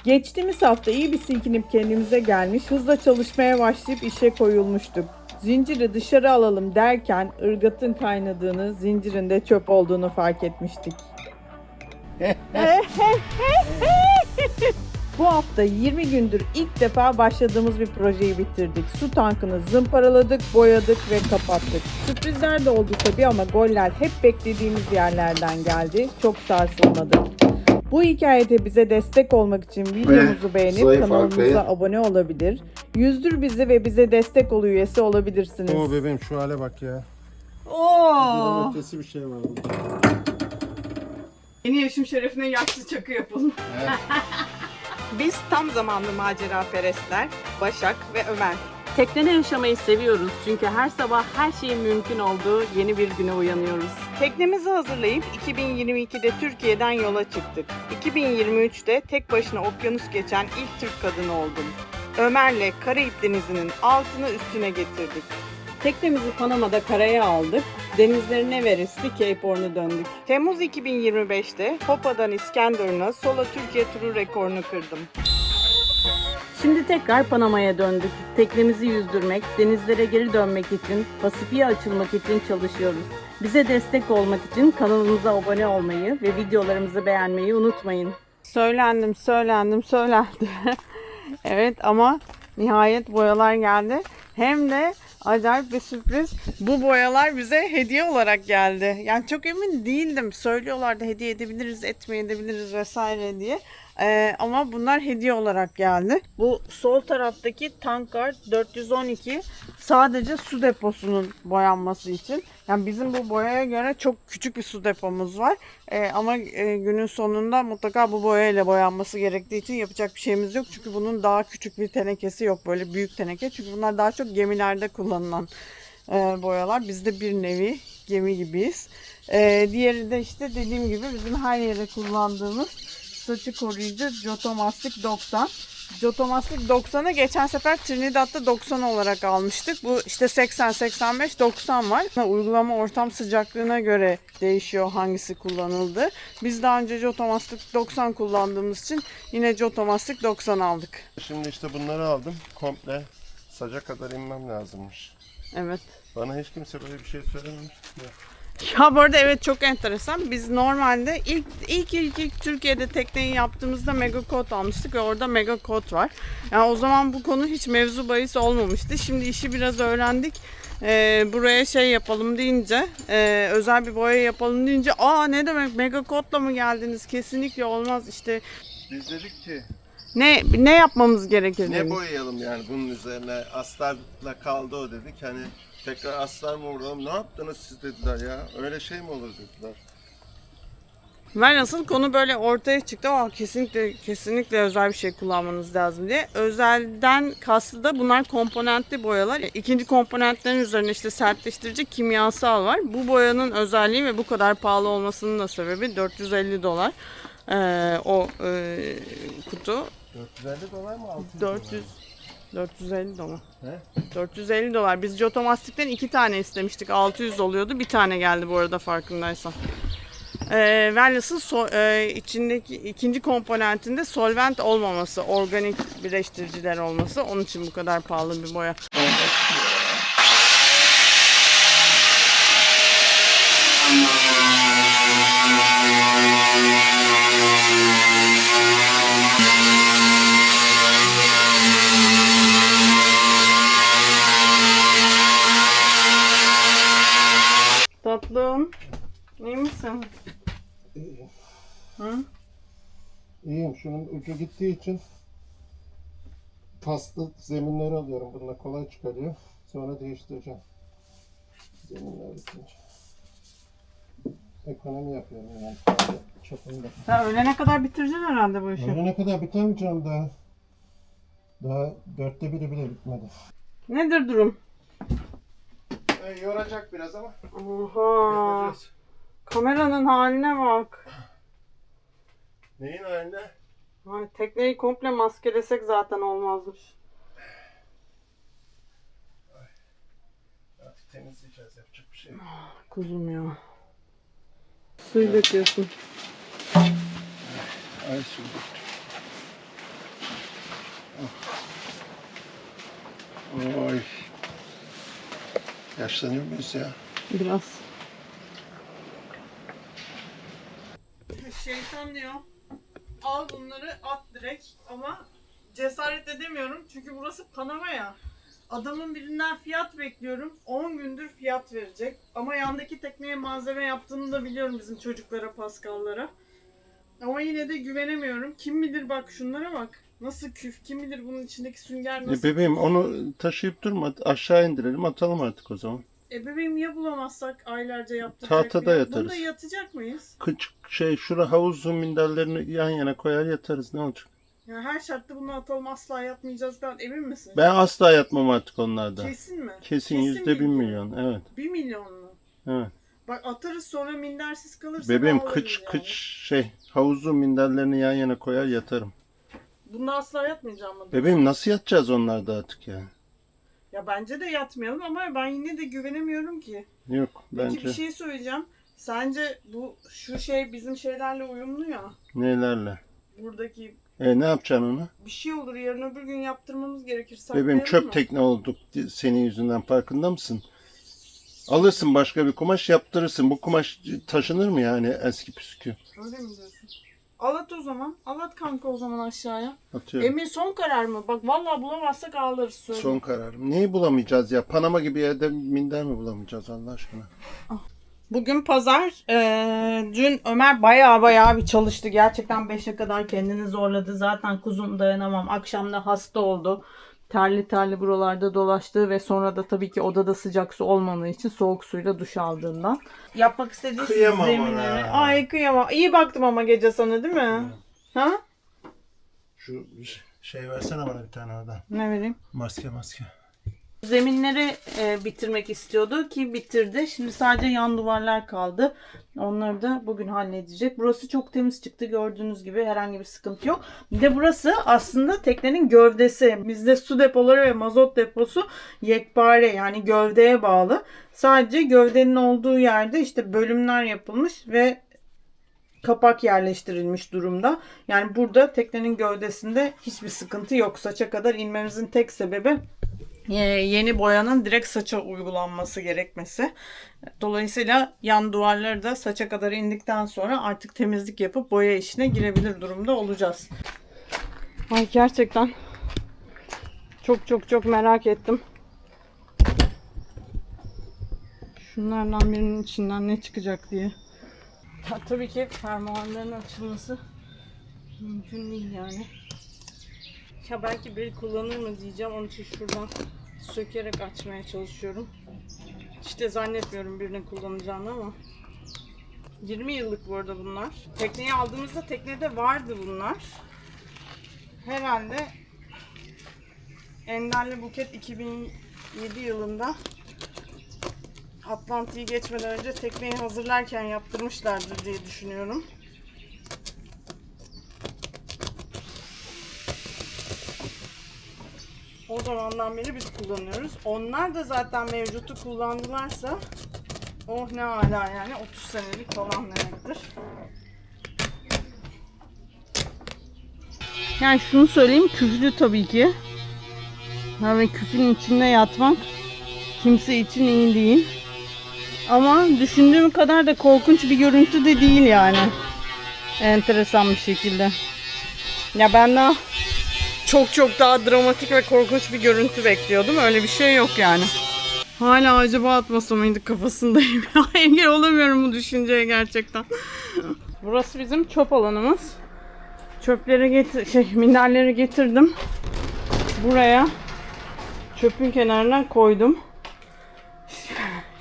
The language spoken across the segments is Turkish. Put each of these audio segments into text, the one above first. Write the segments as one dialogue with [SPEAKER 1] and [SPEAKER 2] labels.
[SPEAKER 1] Geçtiğimiz hafta iyi bir silkinip kendimize gelmiş, hızla çalışmaya başlayıp işe koyulmuştuk. Zinciri dışarı alalım derken ırgatın kaynadığını, zincirin de çöp olduğunu fark etmiştik. Bu hafta 20 gündür ilk defa başladığımız bir projeyi bitirdik. Su tankını zımparaladık, boyadık ve kapattık. Sürprizler de oldu tabii ama goller hep beklediğimiz yerlerden geldi. Çok sarsılmadı. Bu hikayede bize destek olmak için videomuzu beğenip kanalımıza abone olabilir. Yüzdür bizi ve bize destek ol üyesi olabilirsiniz.
[SPEAKER 2] Oo bebeğim şu hale bak ya.
[SPEAKER 1] Oo!
[SPEAKER 2] Ötesi bir şey var.
[SPEAKER 1] Yeni yaşım şerefine yaşlı çakı yapalım.
[SPEAKER 2] Evet.
[SPEAKER 1] Biz tam zamanlı macera perestler, Başak ve Ömer.
[SPEAKER 3] Teknede yaşamayı seviyoruz çünkü her sabah her şeyin mümkün olduğu yeni bir güne uyanıyoruz.
[SPEAKER 1] Teknemizi hazırlayıp 2022'de Türkiye'den yola çıktık. 2023'te tek başına okyanus geçen ilk Türk kadını oldum. Ömer'le Karayip Denizi'nin altını üstüne getirdik.
[SPEAKER 3] Teknemizi Panama'da karaya aldık. Denizlerin Everest'i Cape Horn'a döndük.
[SPEAKER 1] Temmuz 2025'te Hopa'dan İskenderun'a solo Türkiye turu rekorunu kırdım.
[SPEAKER 3] Şimdi tekrar Panama'ya döndük. Teknemizi yüzdürmek, denizlere geri dönmek için, Pasifik'e açılmak için çalışıyoruz. Bize destek olmak için kanalımıza abone olmayı ve videolarımızı beğenmeyi unutmayın.
[SPEAKER 1] Söylendim. Evet ama nihayet boyalar geldi. Hem de acayip bir sürpriz. Bu boyalar bize hediye olarak geldi. Yani çok emin değildim. Söylüyorlardı hediye edebiliriz, etmeyebiliriz vesaire diye. Ama bunlar hediye olarak geldi. Bu sol taraftaki Tankard 412 sadece su deposunun boyanması için. Yani bizim bu boyaya göre çok küçük bir su depomuz var. Ama günün sonunda mutlaka bu boyayla boyanması gerektiği için yapacak bir şeyimiz yok. Çünkü bunun daha küçük bir tenekesi yok. Böyle büyük teneke. Çünkü bunlar daha çok gemilerde kullanılan boyalar. Biz de bir nevi gemi gibiyiz. Diğeri de işte dediğim gibi bizim her yere kullandığımız saçı koruyucu Jotomastik 90. Jotomastik 90'ı geçen sefer Trinidad'da 90 olarak almıştık. Bu işte 80, 85, 90 var. Uygulama ortam sıcaklığına göre değişiyor hangisi kullanıldı. Biz daha önce Jotomastik 90 kullandığımız için yine Jotomastik 90 aldık.
[SPEAKER 2] Şimdi işte bunları aldım. Komple saca kadar inmem lazımmış.
[SPEAKER 1] Evet.
[SPEAKER 2] Bana hiç kimse böyle bir şey söylememiş.
[SPEAKER 1] Ya bu arada evet çok enteresan. Biz normalde ilk Türkiye'de tekneyi yaptığımızda Mega Coat almıştık ve orada Mega Coat var. Yani o zaman bu konu hiç mevzu bahis olmamıştı. Şimdi işi biraz öğrendik. Buraya şey yapalım deyince, özel bir boya yapalım deyince, ne demek Mega Coat'la mı geldiniz? Kesinlikle olmaz işte.
[SPEAKER 2] Biz dedik ki
[SPEAKER 1] Ne yapmamız gerekir?
[SPEAKER 2] ne boyayalım yani bunun üzerine, astarla kaldı o dedik. Hani tekrar astar mı vuralım, ne yaptınız siz dediler ya, öyle şey mi olur dediler.
[SPEAKER 1] Ve nasıl konu böyle ortaya çıktı. Kesinlikle özel bir şey kullanmanız lazım diye. Özelden kastı da bunlar komponentli boyalar. İkinci komponentlerin üzerine işte sertleştirici kimyasal var. Bu boyanın özelliği ve bu kadar pahalı olmasının da sebebi $450 kutu.
[SPEAKER 2] $450 mı 600
[SPEAKER 1] 400 $450.
[SPEAKER 2] He?
[SPEAKER 1] $450. Biz Jotomastik'ten 2 tane istemiştik. 600 oluyordu. Bir tane geldi bu arada farkındaysan. Velhasıl içindeki ikinci komponentinde solvent olmaması, organik birleştiriciler olması, onun için bu kadar pahalı bir boya. Tatlım, iyi misin? Hı?
[SPEAKER 2] İyiyim, şunun ucu gittiği için paslı zeminleri alıyorum. Bununla kolay çıkarıyor. Sonra değiştireceğim. Zeminler bitince. Ekonomi yapıyorum yani. Çapında.
[SPEAKER 1] Sen ölene kadar bitireceksin herhalde bu işi.
[SPEAKER 2] Öyle kadar bitemeyeceğim daha. Daha 1/4 bile bitmedi.
[SPEAKER 1] Nedir durum?
[SPEAKER 2] Yoracak biraz ama.
[SPEAKER 1] Oha!
[SPEAKER 2] Yapacağız.
[SPEAKER 1] Kameranın haline bak.
[SPEAKER 2] Neyin halinde?
[SPEAKER 1] Ay, tekneyi komple maskelesek zaten olmazmış.
[SPEAKER 2] Artık temizleyeceğiz, yapacak bir şey yok.
[SPEAKER 1] Kuzum ya. Suyu döküyorsun.
[SPEAKER 2] Ay şimdi. Oy. Yaşlanıyor muyuz ya?
[SPEAKER 1] Biraz. Şeytan diyor. Al bunları at direkt ama cesaret edemiyorum çünkü burası Panama ya. Adamın birinden fiyat bekliyorum. 10 gündür fiyat verecek. Ama yandaki tekneye malzeme yaptığını da biliyorum bizim çocuklara, Pascal'lara. Ama yine de güvenemiyorum. Kim bilir bak şunlara bak. Nasıl küf, kim bilir bunun içindeki sünger nasıl
[SPEAKER 2] Bebeğim
[SPEAKER 1] küf.
[SPEAKER 2] onu taşıyıp durma. Aşağı indirelim, atalım artık o zaman.
[SPEAKER 1] Bebeğim ya bulamazsak aylarca yaptıracak
[SPEAKER 2] Tahtada
[SPEAKER 1] bir yer?
[SPEAKER 2] yatarız.
[SPEAKER 1] Bunda yatacak mıyız?
[SPEAKER 2] Şura havuzun minderlerini yan yana koyar yatarız, ne olacak?
[SPEAKER 1] Ya her şartta bunu atalım, asla yatmayacağızdan emin misin?
[SPEAKER 2] Ben asla yatmam artık onlarda.
[SPEAKER 1] Kesin mi?
[SPEAKER 2] Kesin
[SPEAKER 1] bir
[SPEAKER 2] %1 milyon, evet.
[SPEAKER 1] 1 milyon mu?
[SPEAKER 2] Evet.
[SPEAKER 1] Bak atarız sonra mindersiz kalırsa
[SPEAKER 2] Bebeğim
[SPEAKER 1] ağlarız yani.
[SPEAKER 2] havuzun minderlerini yan yana koyar yatarım.
[SPEAKER 1] Bunda asla yatmayacağım mı?
[SPEAKER 2] Bebeğim nasıl yatacağız onlarda artık ya?
[SPEAKER 1] Ya bence de yatmayalım ama ben yine de güvenemiyorum ki.
[SPEAKER 2] Yok
[SPEAKER 1] Peki
[SPEAKER 2] bence.
[SPEAKER 1] bir şey söyleyeceğim. Sence şu şey bizim şeylerle uyumlu ya.
[SPEAKER 2] Nelerle?
[SPEAKER 1] Buradaki
[SPEAKER 2] Ne yapacaksın onu?
[SPEAKER 1] bir şey olur yarın öbür gün yaptırmamız gerekir.
[SPEAKER 2] Bebeğim
[SPEAKER 1] Saklayalım
[SPEAKER 2] çöp
[SPEAKER 1] mı?
[SPEAKER 2] tekne olduk senin yüzünden, farkında mısın? Alırsın başka bir kumaş yaptırırsın. Bu kumaş taşınır mı yani eski püskü?
[SPEAKER 1] Öyle mi diyorsun? Al at o zaman. Al at kanka o zaman aşağıya.
[SPEAKER 2] Atıyorum.
[SPEAKER 1] Emin son karar mı? Bak vallahi bulamazsak ağlarız söyle.
[SPEAKER 2] Son kararım. Neyi bulamayacağız ya? Panama gibi yerde minder mi bulamayacağız Allah aşkına?
[SPEAKER 1] Bugün pazar. Dün Ömer bayağı bir çalıştı. Gerçekten 5'e kadar kendini zorladı. Zaten kuzum dayanamam. Akşam da hasta oldu. Terli buralarda dolaştı ve sonra da tabii ki odada sıcak su olmadığı için soğuk suyla duş aldığından. Yapmak istediği
[SPEAKER 2] Kıyamam
[SPEAKER 1] zeminleri.
[SPEAKER 2] ona.
[SPEAKER 1] Ay kıyamam. İyi baktım ama gece sana değil mi? Ha?
[SPEAKER 2] Şu versene bana bir tane oradan.
[SPEAKER 1] Ne vereyim?
[SPEAKER 2] Maske.
[SPEAKER 1] Zeminleri bitirmek istiyordu ki bitirdi. Şimdi sadece yan duvarlar kaldı. Onları da bugün halledecek. Burası çok temiz çıktı. Gördüğünüz gibi herhangi bir sıkıntı yok. Bir de burası aslında teknenin gövdesi. Bizde su depoları ve mazot deposu yekpare yani gövdeye bağlı. Sadece gövdenin olduğu yerde işte bölümler yapılmış ve kapak yerleştirilmiş durumda. Yani burada teknenin gövdesinde hiçbir sıkıntı yok. Saça kadar inmemizin tek sebebi yeni boyanın direkt saça uygulanması gerekmesi. Dolayısıyla yan duvarları da saça kadar indikten sonra artık temizlik yapıp boya işine girebilir durumda olacağız. Ay gerçekten çok merak ettim. Şunlardan birinin içinden ne çıkacak diye. Ya, tabii ki fermuarların açılması mümkün değil yani. Ya belki biri kullanır mı diyeceğim. Onun için şuradan sökerek açmaya çalışıyorum. İşte zannetmiyorum birinin kullanacağını ama. 20 yıllık bu arada bunlar. Tekneyi aldığımızda teknede vardı bunlar. Herhalde Ender'le Buket 2007 yılında Atlantik'i geçmeden önce tekneyi hazırlarken yaptırmışlardır diye düşünüyorum. O zamandan beri biz kullanıyoruz. Onlar da zaten mevcutu kullandılarsa oh ne âlâ yani 30 senelik falan demektir. Yani şunu söyleyeyim, küflü tabii ki. Ve küfün içinde yatmak kimse için iyi değil. Ama düşündüğüm kadar da korkunç bir görüntü de değil yani. Enteresan bir şekilde. Ya ben daha çok daha dramatik ve korkunç bir görüntü bekliyordum. Öyle bir şey yok yani. Hala acaba atmasa mıydık kafasındayım. Engel olamıyorum bu düşünceye gerçekten. Burası bizim çöp alanımız. Çöpleri minderleri getirdim. Buraya çöpün kenarına koydum.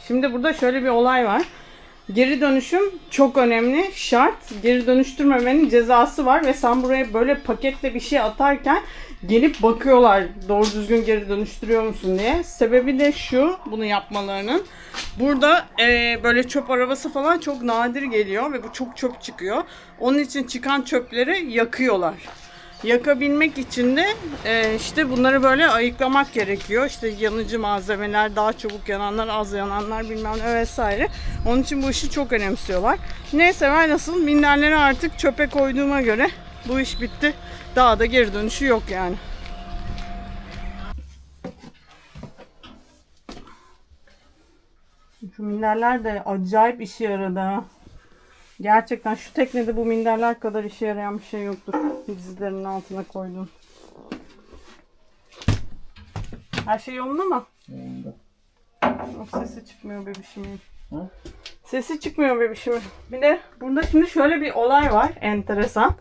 [SPEAKER 1] Şimdi burada şöyle bir olay var. Geri dönüşüm çok önemli, şart. Geri dönüştürmemenin cezası var ve sen buraya böyle paketle bir şey atarken gelip bakıyorlar doğru düzgün geri dönüştürüyor musun diye. Sebebi de şu, bunu yapmalarının. Burada böyle çöp arabası falan çok nadir geliyor ve bu çok çöp çıkıyor. Onun için çıkan çöpleri yakıyorlar. Yakabilmek için de işte bunları böyle ayıklamak gerekiyor. İşte yanıcı malzemeler, daha çabuk yananlar, az yananlar bilmem ne vesaire. Onun için bu işi çok önemsiyorlar. Neyse ben nasıl minderleri artık çöpe koyduğuma göre bu iş bitti. Daha da geri dönüşü yok yani. Şu minderler de acayip işe yaradı ha. Gerçekten şu teknede bu minderler kadar işe yarayan bir şey yoktur. Dizlerinin altına koydum. Her şey yolunda mı?
[SPEAKER 2] Yolunda.
[SPEAKER 1] O sesi çıkmıyor bebişimin. Sesi çıkmıyor bebişimin. Bir de burada şimdi şöyle bir olay var. Enteresan.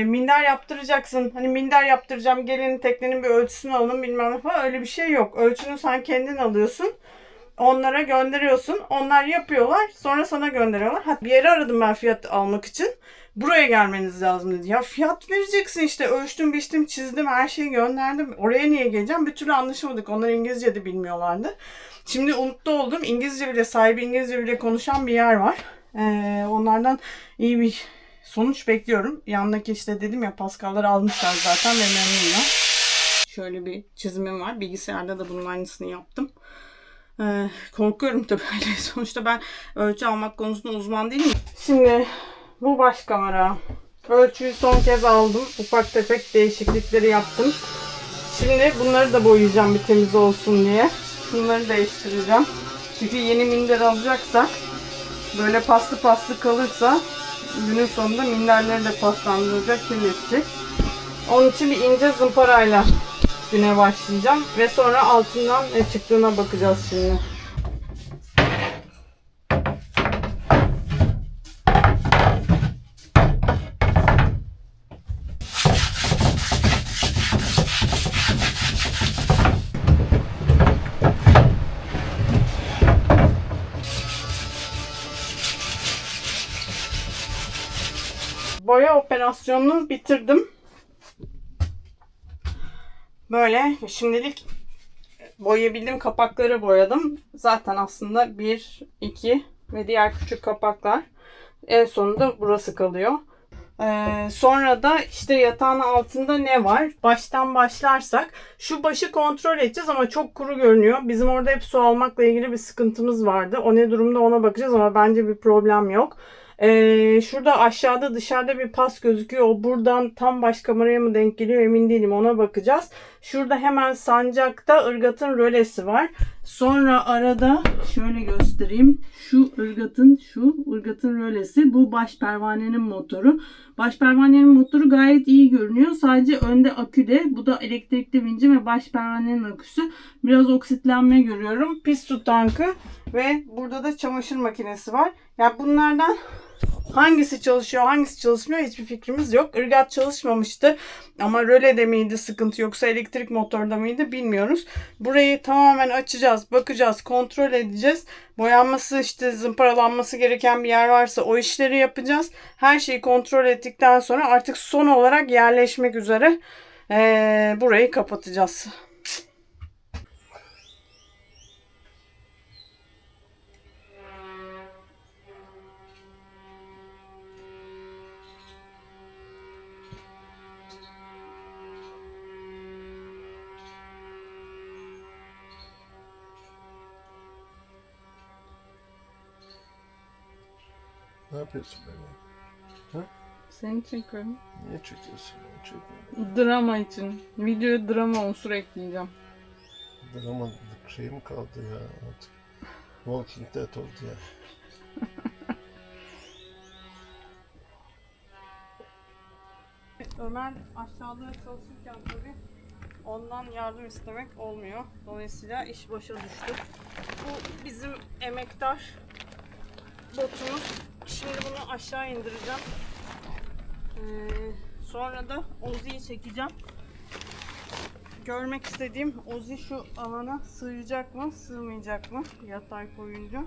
[SPEAKER 1] Minder yaptıracaksın. Hani minder yaptıracağım. Gelin teknenin bir ölçüsünü alın bilmem ne falan. Öyle bir şey yok. Ölçünü sen kendin alıyorsun. Onlara gönderiyorsun. Onlar yapıyorlar. Sonra sana gönderiyorlar. Hatta bir yere aradım ben fiyat almak için. Buraya gelmeniz lazım dedi. Ya fiyat vereceksin işte. Ölçtüm, biçtim, çizdim. Her şeyi gönderdim. Oraya niye geleceğim? Bir türlü anlaşamadık. Onlar İngilizce de bilmiyorlardı. Şimdi umutlu oldum. İngilizce bile, sahibi İngilizce bile konuşan bir yer var. Onlardan iyi bir sonuç bekliyorum. Yanındaki işte dedim ya Pascal'ları almışlar zaten ve memnunum. Şöyle bir çizimim var. Bilgisayarda da bunun aynısını yaptım. Korkuyorum tabii. Sonuçta ben ölçü almak konusunda uzman değilim. Şimdi bu baş kamera. Ölçüyü son kez aldım. Ufak tefek değişiklikleri yaptım. Şimdi bunları da boyayacağım bir temiz olsun diye. Bunları değiştireceğim. Çünkü yeni minder alacaksak böyle paslı paslı kalırsa günün sonunda minderleri de paslandıracak, kirletecek. Onun için bir ince zımparayla güne başlayacağım ve sonra altından ne çıktığına bakacağız şimdi. Boya operasyonunu bitirdim. Böyle şimdilik boyayabildiğim kapakları boyadım. Zaten aslında 1, 2 ve diğer küçük kapaklar. En sonunda burası kalıyor. Sonra da işte yatağın altında ne var? Baştan başlarsak şu başı kontrol edeceğiz ama çok kuru görünüyor. Bizim orada hep su almakla ilgili bir sıkıntımız vardı. O ne durumda ona bakacağız ama bence bir problem yok. Şurada aşağıda dışarıda bir pas gözüküyor. O buradan tam baş kameraya mı denk geliyor emin değilim. Ona bakacağız. Şurada hemen sancakta ırgatın rölesi var. Sonra arada şöyle göstereyim. Şu ırgatın rölesi. Bu baş pervanenin motoru. Baş pervanenin motoru gayet iyi görünüyor. Sadece önde aküde. Bu da elektrikli vinci ve baş pervanenin aküsü. Biraz oksitlenme görüyorum. Pis su tankı ve burada da çamaşır makinesi var. Yani bunlardan hangisi çalışıyor, hangisi çalışmıyor hiçbir fikrimiz yok. Irgat çalışmamıştı ama rölede miydi sıkıntı yoksa elektrik motorda mıydı bilmiyoruz. Burayı tamamen açacağız, bakacağız, kontrol edeceğiz. Boyanması işte zımparalanması gereken bir yer varsa o işleri yapacağız. Her şeyi kontrol ettikten sonra artık son olarak yerleşmek üzere burayı kapatacağız.
[SPEAKER 2] Ne yapıyorsun böyle?
[SPEAKER 1] Seni çekiyorum.
[SPEAKER 2] Niye çekiyorsun? Çekmiyorum.
[SPEAKER 1] Drama için. Videoya drama unsur ekleyeceğim.
[SPEAKER 2] Dramalık şey mi kaldı ya artık? Walking Dead oldu ya.
[SPEAKER 1] Ömer aşağıda çalışırken tabii ondan yardım istemek olmuyor. Dolayısıyla iş başa düştü. Bu bizim emektar botumuz. Şimdi bunu aşağı indireceğim. Sonra da Ozi'yi çekeceğim. Görmek istediğim Ozi şu alana sığacak mı, sığmayacak mı yatay koyunca.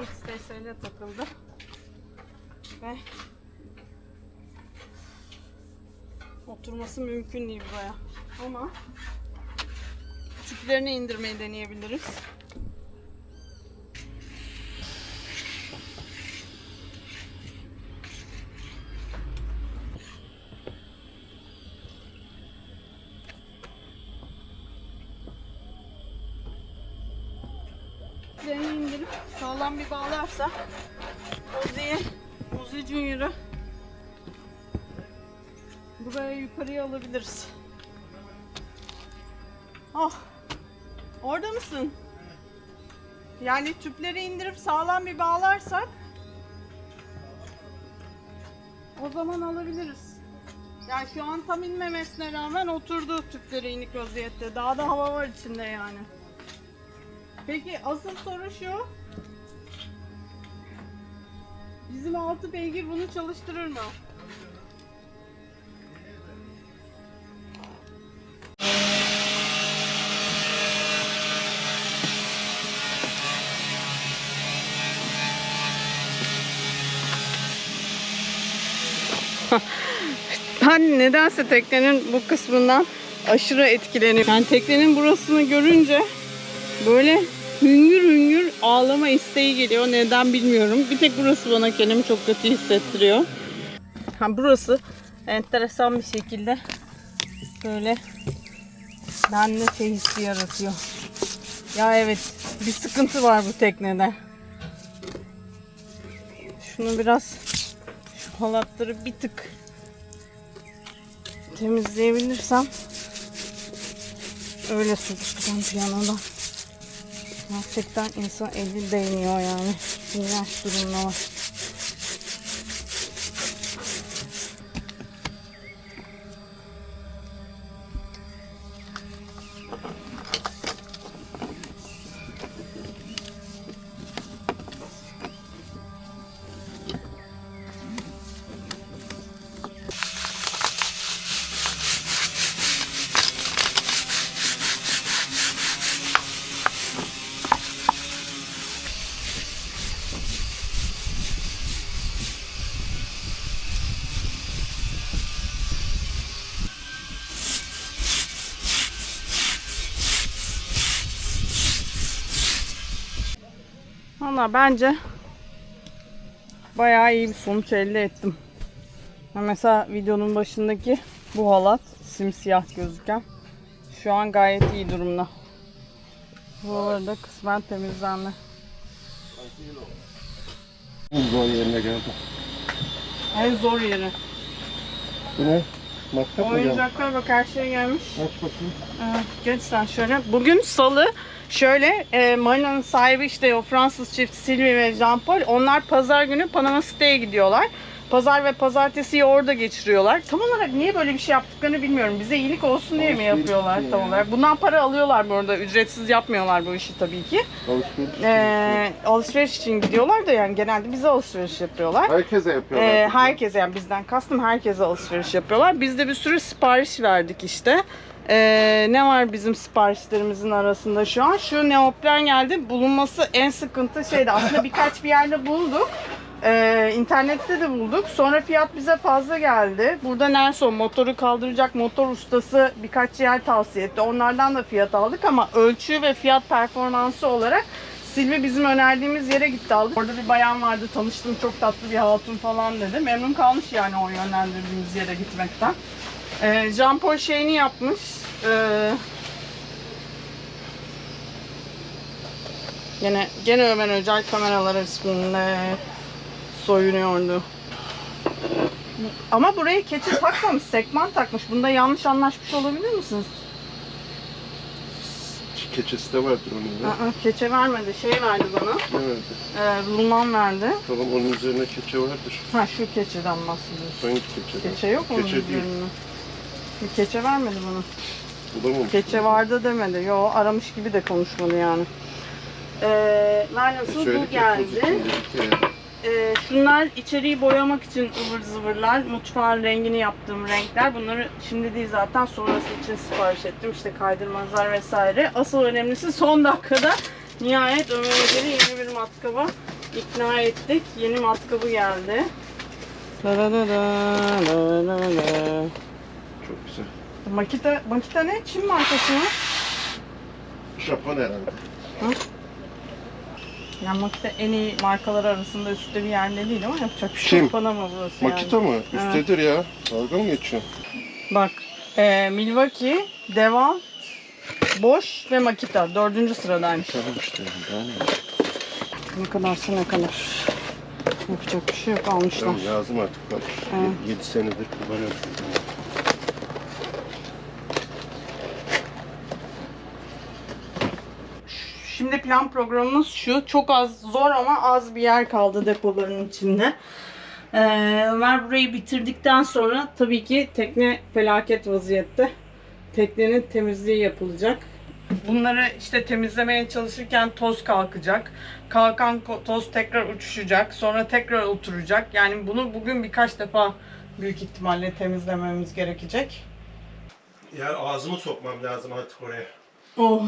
[SPEAKER 1] SS'yle takıldı. Ve oturması mümkün değil buraya. Ama tüplerini indirmeyi deneyebiliriz. Tüplerini indirip sağlam bir bağlarsa Ozzy Junior'ı buraya yukarıya alabiliriz. Oh, orada mısın? Yani tüpleri indirip sağlam bir bağlarsak o zaman alabiliriz. Yani şu an tam inmemesine rağmen oturdu tüpleri inik vaziyette. Daha da hava var içinde yani. Peki asıl soru şu. Bizim 6 beygir bunu çalıştırır mı? Ben nedense teknenin bu kısmından aşırı etkileniyorum. Yani teknenin burasını görünce böyle hüngür hüngür ağlama isteği geliyor. Neden bilmiyorum. Bir tek burası bana kendimi çok kötü hissettiriyor. Burası enteresan bir şekilde böyle bende hissi yaratıyor. Ya evet, bir sıkıntı var bu teknede. Şunu biraz, şu halatları bir tık temizleyebilirsem öyle su tutacağım piyanodan. Gerçekten insan eli değmiyor yani. İğrenç durumda var. Valla bence bayağı iyi bir sonuç elde ettim. Mesela videonun başındaki bu halat simsiyah gözüken şu an gayet iyi durumda. Buraları da kısmen temizlendi.
[SPEAKER 2] Zor yerine geldim.
[SPEAKER 1] En zor yeri.
[SPEAKER 2] Bu ne? Matkap mı geldi?
[SPEAKER 1] Oyuncaklar bak, her şey gelmiş.
[SPEAKER 2] Aç bakayım.
[SPEAKER 1] Evet, geç sen şöyle. Bugün salı. Şöyle marinanın sahibi işte o Fransız çift Sylvie ve Jean Paul. Onlar pazar günü Panama City'ye gidiyorlar. Pazar ve pazartesiyi orada geçiriyorlar. Tam olarak niye böyle bir şey yaptıklarını bilmiyorum. Bize iyilik olsun diye mi yapıyorlar tam olarak? Bundan para alıyorlar bu arada. Ücretsiz yapmıyorlar bu işi tabii ki. Alışveriş için gidiyorlar da yani genelde bize alışveriş yapıyorlar.
[SPEAKER 2] Herkese yapıyorlar.
[SPEAKER 1] Herkese, yani bizden kastım herkese alışveriş yapıyorlar. Biz de bir sürü sipariş verdik işte. Ne var bizim siparişlerimizin arasında şu an? Şu neopren geldi. Bulunması en sıkıntı şeydi. Aslında birkaç bir yerde bulduk. İnternette de bulduk. Sonra fiyat bize fazla geldi. Burada Nelson motoru kaldıracak motor ustası birkaç yer tavsiye etti. Onlardan da fiyat aldık ama ölçü ve fiyat performansı olarak Silvi bizim önerdiğimiz yere gitti aldı. Orada bir bayan vardı, tanıştım, çok tatlı bir hatun falan dedi. Memnun kalmış yani o yönlendirdiğimiz yere gitmekten. Jean Paul şeyini yapmış. Gene Ömer Öcal kameralar isminde soyunuyordu. Ama buraya keçi takmamış, sekman takmış. Bunda yanlış anlaşmış olabilir misiniz?
[SPEAKER 2] Keçesi de vardır onun da.
[SPEAKER 1] Keçe vermedi, şey verdi bana.
[SPEAKER 2] Ne verdi?
[SPEAKER 1] Rulman verdi.
[SPEAKER 2] Tamam, onun üzerine keçe vardır.
[SPEAKER 1] Ha, şu keçeden bahsediyorsun.
[SPEAKER 2] Hangi keçeden?
[SPEAKER 1] Keçe yok mu onun
[SPEAKER 2] Keçe değil.
[SPEAKER 1] üzerinde? Bir keçe vermedi bana.
[SPEAKER 2] Bulamamış.
[SPEAKER 1] Keçe vardı demedi. Yo, aramış gibi de konuşmadı yani. Nasıl bu geldi? Şunlar içeriği boyamak için ıvır zıvırlar. Mutfağın rengini yaptığım renkler. Bunları şimdi değil zaten sonrası için sipariş ettim. İşte kaydırmazlar vesaire. Asıl önemlisi son dakikada nihayet Ömer Özel'in yeni bir matkaba
[SPEAKER 3] ikna ettik. Yeni matkabı geldi. La la la la la la la.
[SPEAKER 2] Çok güzel.
[SPEAKER 3] Makita ne? Çin markası mı?
[SPEAKER 2] Japon herhalde.
[SPEAKER 3] Yani Makita en iyi markalar arasında üstte bir yerde değil ama yapacak bir şey
[SPEAKER 2] Çin.
[SPEAKER 3] yok. Panama burası yani.
[SPEAKER 2] Makita mı? Üsttedir ya. Dalga mı geçiyor?
[SPEAKER 3] Bak, Milwaukee, Devan, Bosch ve Makita 4. sıradaymış.
[SPEAKER 2] Tamam işte. Yani.
[SPEAKER 3] Ne kadarsa ne kadar. Yapacak bir şey yok, almışlar.
[SPEAKER 2] Tamam, lazım artık bak.
[SPEAKER 3] Evet.
[SPEAKER 2] 7 senedir kullanıyorum.
[SPEAKER 3] Şimdi plan programımız şu. Çok az, zor ama az bir yer kaldı depoların içinde. Ömer burayı bitirdikten sonra tabii ki tekne felaket vaziyette. Teknenin temizliği yapılacak. Bunları işte temizlemeye çalışırken toz kalkacak. Kalkan toz tekrar uçuşacak. Sonra tekrar oturacak. Yani bunu bugün birkaç defa büyük ihtimalle temizlememiz gerekecek.
[SPEAKER 2] Ya ağzımı sokmam lazım artık oraya.
[SPEAKER 3] Oh,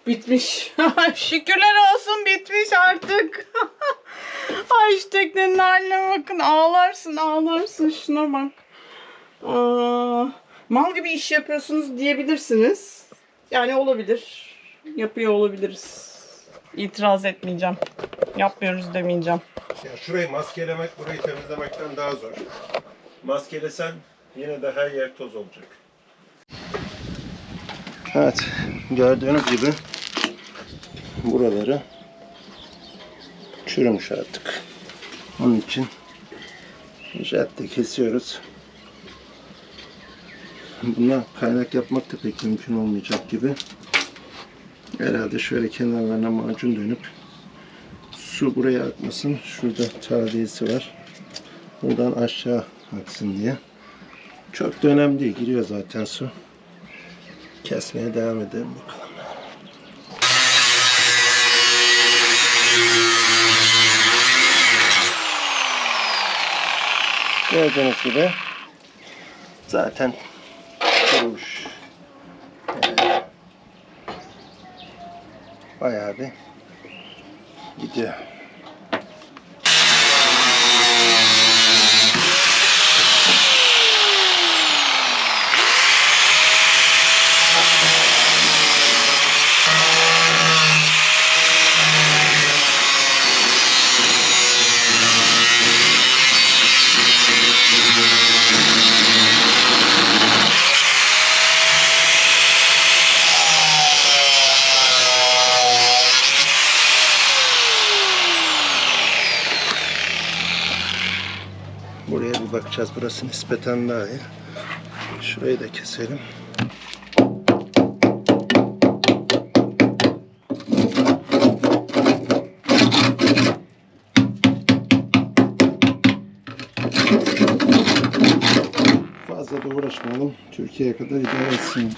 [SPEAKER 3] bitmiş. Şükürler olsun, bitmiş artık. Ay şu teknenin haline bakın. Ağlarsın. Şuna bak. Mal gibi iş yapıyorsunuz diyebilirsiniz. Yani olabilir. Yapıyor olabiliriz. İtiraz etmeyeceğim. Yapmıyoruz demeyeceğim.
[SPEAKER 2] Ya şurayı maskelemek burayı temizlemekten daha zor. Maskelesen yine de her yer toz olacak. Evet, gördüğünüz gibi buraları çürümüş artık. Onun için jetle kesiyoruz. Buna kaynak yapmak da pek mümkün olmayacak gibi. Herhalde şöyle kenarlarına macun dönüp su buraya akmasın. Şurada tadiyesi var. Buradan aşağı aksın diye. Çok da önemli değil. Giriyor zaten su. Kesmeye devam edelim bakalım. Gördüğünüz gibi zaten kurumuş. Bayağı bir gidiyor. Buraya bir bakacağız. Burası nispeten daha iyi. Şurayı da keselim. Fazla da uğraşmayalım. Türkiye'ye kadar idare etsin.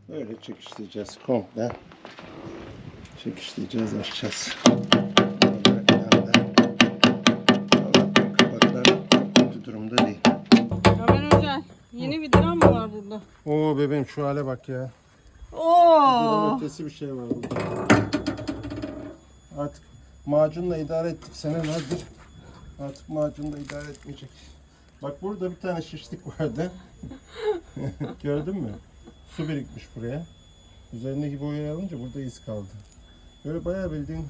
[SPEAKER 2] Böyle çekiştireceğiz komple. Çekiştireceğiz, açacağız. Durumda değil.
[SPEAKER 3] Ömer Hocam, yeni bir dram mı var burada?
[SPEAKER 2] Oo bebeğim şu hale bak ya.
[SPEAKER 3] Oo.
[SPEAKER 2] Ötesi bir şey var burada. Artık macunla idare ettik senelerdir. Artık macunla idare etmeyecek. Bak burada bir tane şişlik vardı. Gördün mü? Su birikmiş buraya. Üzerindeki boyayı alınca burada iz kaldı. Böyle bayağı bildiğin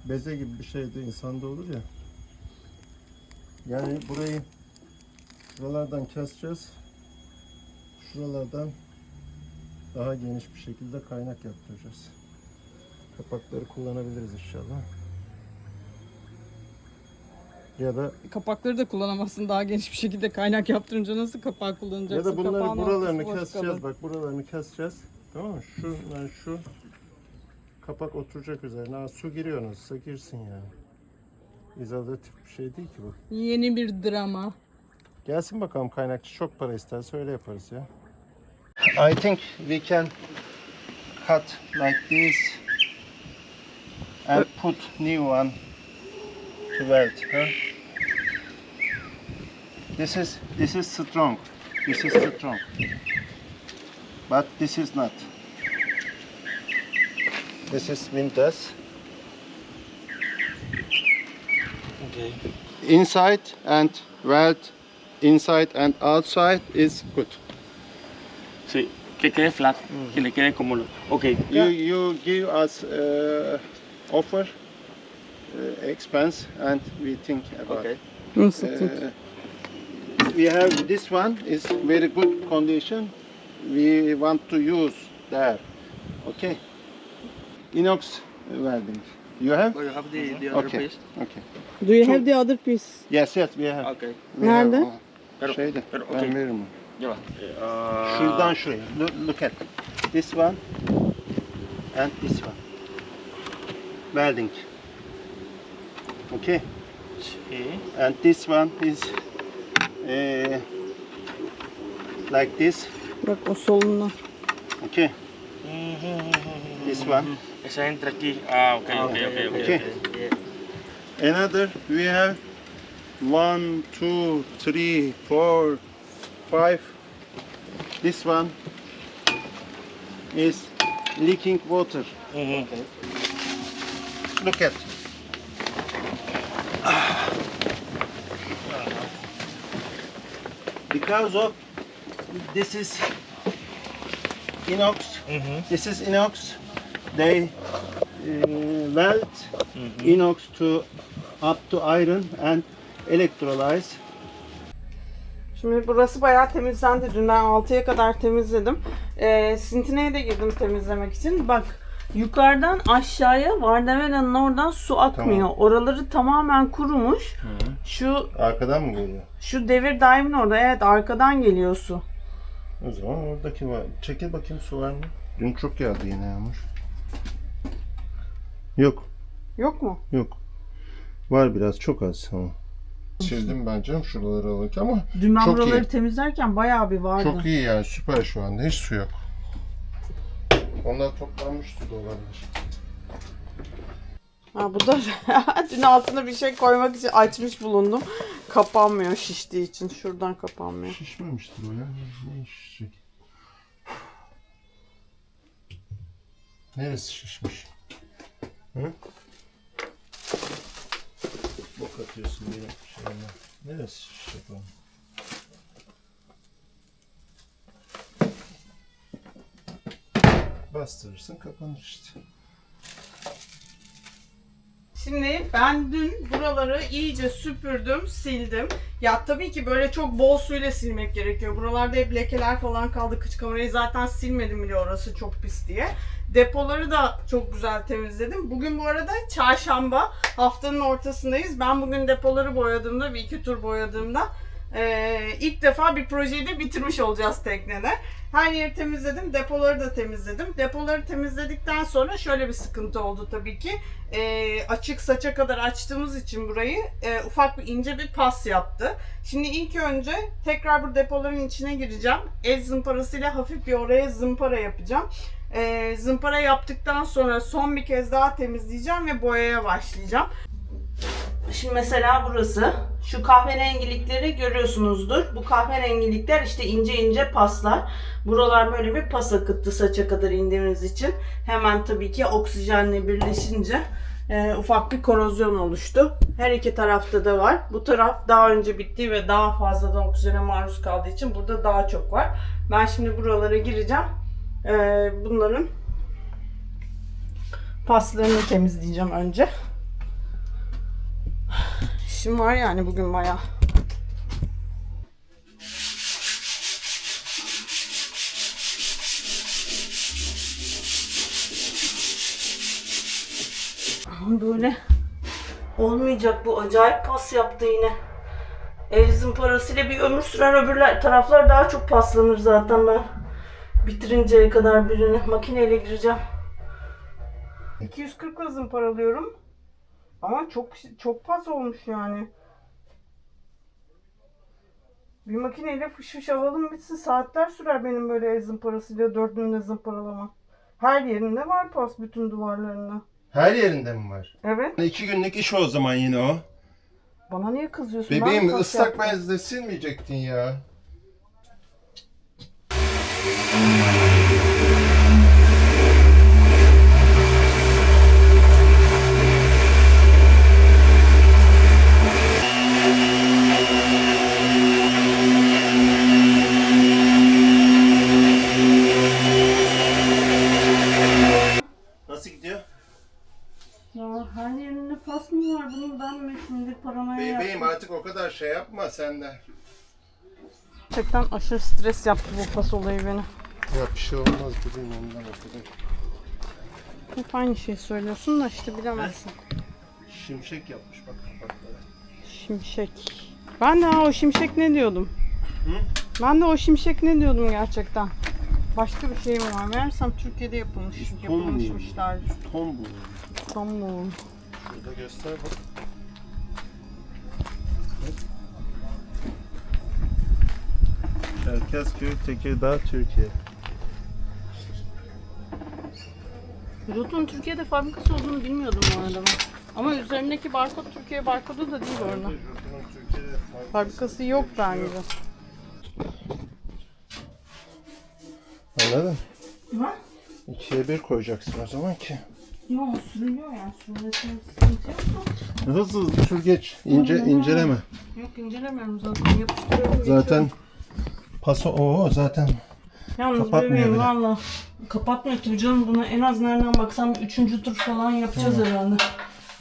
[SPEAKER 2] beze gibi bir şeydi, insanda olur ya. Yani burayı şuralardan keseceğiz. Şuralardan daha geniş bir şekilde kaynak yaptıracağız. Kapakları kullanabiliriz inşallah. Ya da
[SPEAKER 3] kullanamazsın daha geniş bir şekilde kaynak yaptırınca nasıl kapağı kullanacaksın?
[SPEAKER 2] ya da bunları
[SPEAKER 3] Kapağın
[SPEAKER 2] buralarını
[SPEAKER 3] ortası boş
[SPEAKER 2] keseceğiz.
[SPEAKER 3] kalır.
[SPEAKER 2] Bak buralarını keseceğiz. Tamam mı? Şu kapak oturacak üzerine. Ha, su giriyor nasılsa girsin yani. İzolatif bir şey değil ki bu.
[SPEAKER 3] Yeni bir drama.
[SPEAKER 2] Gelsin bakalım kaynakçı çok para isterse öyle yaparız ya. I think we can cut like this and put new one to weld. Huh? This is strong. This is strong. But this is not. This is windlass.
[SPEAKER 4] Okay.
[SPEAKER 2] Inside and weld inside and outside is good.
[SPEAKER 4] Sí, que quede flat, que le quede como lo. Okay.
[SPEAKER 2] You give us offer expense and we think about
[SPEAKER 4] Okay.
[SPEAKER 2] it.
[SPEAKER 3] Nasıl?
[SPEAKER 2] We have this one is very good condition. We want to use there. Okay. Inox welding. You have?
[SPEAKER 4] Well, you have the other
[SPEAKER 2] Okay.
[SPEAKER 4] piece.
[SPEAKER 2] Okay.
[SPEAKER 3] Do you have the other piece?
[SPEAKER 2] Yes, we have.
[SPEAKER 4] Okay.
[SPEAKER 2] We have,
[SPEAKER 3] Nerede?
[SPEAKER 4] Pero-
[SPEAKER 2] Şeyde.
[SPEAKER 4] pero,
[SPEAKER 2] Ben
[SPEAKER 4] okay.
[SPEAKER 2] veririm onu.
[SPEAKER 4] Lleva.
[SPEAKER 2] Şuradan şuraya. Look at this one and this one. Welding. Okay.
[SPEAKER 4] Sí.
[SPEAKER 2] And this one is like this.
[SPEAKER 3] Bak o soluna.
[SPEAKER 2] Okay. This one.
[SPEAKER 4] Esa entra aquí. Ah, okay, okay, okay, okay.
[SPEAKER 2] Okay.
[SPEAKER 4] Okay.
[SPEAKER 2] Another we have 1, 2, 3, 4, 5. This one is leaking water.
[SPEAKER 4] Mhm.
[SPEAKER 2] Look at. Because of this is inox. This is inox. They weld inox to up to iron and electrolyze.
[SPEAKER 1] Şimdi burası bayağı temizlendi. Dünden 6'ya kadar temizledim. Sintine'ye de girdim temizlemek için. Bak yukarıdan aşağıya Vardavela'nın oradan su akmıyor.
[SPEAKER 2] Tamam.
[SPEAKER 1] Oraları tamamen kurumuş. Şu
[SPEAKER 2] Arkadan mı geliyor?
[SPEAKER 1] şu devir daimin orada, evet, arkadan geliyor su.
[SPEAKER 2] O zaman oradaki var. Çekil bakayım, su var mı? Dün çok yağdı yine yağmur. Yok.
[SPEAKER 1] Yok mu?
[SPEAKER 2] Yok. Var biraz, çok az ama. Sildim ben canım şuraları alırken ama
[SPEAKER 1] Dün ben
[SPEAKER 2] çok
[SPEAKER 1] buraları
[SPEAKER 2] iyi.
[SPEAKER 1] temizlerken bayağı bir vardı.
[SPEAKER 2] Çok iyi yani, süper şu anda, hiç su yok. Onlar toplanmış su da olabilir.
[SPEAKER 1] Ha, bu da dün altına bir şey koymak için açmış bulundum. Kapanmıyor şiştiği için. Şuradan kapanmıyor.
[SPEAKER 2] Şişmemiştir o ya. Ne şişecek? Neresi şişmiş? Hı? Bok atıyorsun benim şeyime. Neresi şişecek o? Bastırırsın, kapanır işte.
[SPEAKER 1] Şimdi ben dün buraları iyice süpürdüm, sildim. Ya tabii ki böyle çok bol suyla silmek gerekiyor. Buralarda hep lekeler falan kaldı. Kıç kamerayı zaten silmedim bile, orası çok pis diye. Depoları da çok güzel temizledim. Bugün bu arada çarşamba, haftanın ortasındayız. Ben bugün depoları boyadığımda, bir iki tur boyadığımda ilk defa bir projeyi de bitirmiş olacağız teknede. Her yeri temizledim, depoları da temizledim. Depoları temizledikten sonra şöyle bir sıkıntı oldu tabii ki. Açık saça kadar açtığımız için burayı ufak bir ince bir pas yaptı. Şimdi ilk önce tekrar bu depoların içine gireceğim. El zımparasıyla hafif bir oraya zımpara yapacağım. Zımpara yaptıktan sonra son bir kez daha temizleyeceğim ve boyaya başlayacağım. Şimdi mesela burası. Şu kahverengilikleri görüyorsunuzdur. Bu kahverengilikler işte ince ince paslar. Buralar böyle bir pas akıttı saça kadar indiğimiz için. Hemen tabii ki oksijenle birleşince ufak bir korozyon oluştu. Her iki tarafta da var. Bu taraf daha önce bitti ve daha fazladan oksijene maruz kaldığı için burada daha çok var. Ben şimdi buralara gireceğim. Bunların paslarını temizleyeceğim önce. İşim var yani bugün bayağı. Böyle olmayacak, bu acayip pas yaptı yine. El zımparasıyla bir ömür sürer, öbür taraflar daha çok paslanır zaten. Ben bitirinceye kadar birini makineyle gireceğim. 240'la zımparalıyorum. Ama çok pas olmuş yani. Bir makineyle fış fış alalım bitsin. Saatler sürer benim böyle el zımparasıyla dördünle zımparalama. Her yerinde var pas, bütün duvarlarında.
[SPEAKER 2] Her yerinde mi var?
[SPEAKER 1] Evet.
[SPEAKER 2] 2 günlük iş o zaman yine o.
[SPEAKER 1] Bana niye kızıyorsun? Ben
[SPEAKER 2] Bebeğim,
[SPEAKER 1] mi pas
[SPEAKER 2] ıslak
[SPEAKER 1] yaptım?
[SPEAKER 2] bezle silmeyecektin ya.
[SPEAKER 3] insanlar bunu ben mi şimdi paramaya yaptım?
[SPEAKER 2] Bebeğim artık o kadar şey yapma sen de.
[SPEAKER 1] Gerçekten aşırı stres yaptı bu pas olayı beni.
[SPEAKER 2] Ya bir şey olmaz bebeğim ondan o kadar.
[SPEAKER 1] Hep aynı şeyi söylüyorsun da işte bilemezsin.
[SPEAKER 2] Şimşek yapmış bak kapaklara.
[SPEAKER 1] Şimşek. Ben de o şimşek ne diyordum? Ben de o şimşek ne diyordum gerçekten. Başka bir şey mi var? Meğersem Türkiye'de yapılmışlar.
[SPEAKER 2] Ton bu.
[SPEAKER 1] Tamam.
[SPEAKER 2] Şurada göster bak. Çerkezköy, Tekirdağ, Türkiye.
[SPEAKER 1] Rotun Türkiye'de fabrikası olduğunu bilmiyordum bu arada ben. Ama üzerindeki barkod Türkiye barkodu da değil orada. Fabrikası yok bence.
[SPEAKER 2] Anladın?
[SPEAKER 1] Ha?
[SPEAKER 2] 2'ye 1 koyacaksın o zaman ki.
[SPEAKER 1] Yok sürüyor yani. Sürmesine sıkıntı yok.
[SPEAKER 2] Hızlı hızlı sür geç. İnceleme.
[SPEAKER 1] Yok incelemiyorum zaten. Yapıştırıyorum.
[SPEAKER 2] Zaten paso zaten
[SPEAKER 1] Yalnız
[SPEAKER 2] kapatmıyor
[SPEAKER 1] bebeğim
[SPEAKER 2] bile.
[SPEAKER 1] valla. Kapatmıyor tabii canım. Buna en az nereden baksam 3. tur falan yapacağız herhalde.